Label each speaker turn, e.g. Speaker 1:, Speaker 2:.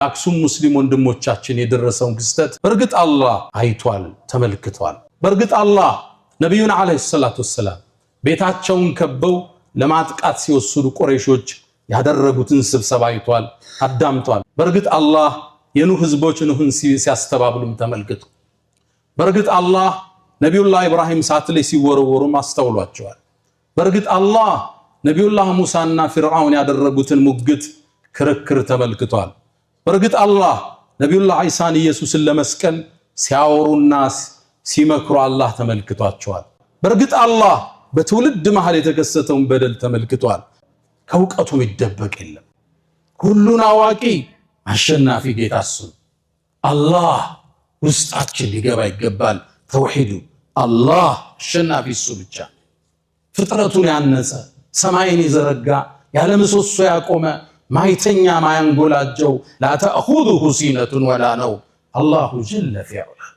Speaker 1: አክሱም ሙስሊም ወንድሞቻችን የደረሰውን ክስተት በርግጥ አላህ አይቷል ተመልክቷል። በርግጥ አላህ ነብዩን አለይሂ ሰላቱ ወሰለም ቤታቸውን ከበው ለማጥቃት ሲወስዱ ቁረይሾች ያደረጉትን ስብሰባ አይቷል አዳምጧል። በርግጥ አላህ የኑህ ህዝቦች ኑህን ሲያስተባብሉም ተመልክቶ በርግጥ አላህ ነብዩላህ ኢብራሂም ሳት ላይ ሲወረወሩም አስተውሏቸዋል። በርግጥ አላህ ነብዩላህ ሙሳና ፍርዓውን ያደረጉትን ሙግት ክርክር ተመልክቷል። በርግጥ አላህ ነብዩላህ ኢሳን ኢየሱስን ለመስቀል ሲያወሩና ሲመክሩ አላህ ተመልክቷቸዋል። በርግጥ አላህ በትውልድ መሃል የተከሰተውን በደል ተመልክቷል። ከውቀቱ የሚደበቅ የለም። ሁሉን አዋቂ አሸናፊ ጌታ እሱ አላህ ውስጣችን ሊገባ ይገባል። ተውሂዱ አላህ አሸናፊ እሱ ብቻ ፍጥረቱን ያነጸ ሰማይን የዘረጋ ያለ ምሰሶ ያቆመ ማይተኛ ማያንጎላጀው لا تأخذه سنة ولا نوم الله جل في علاه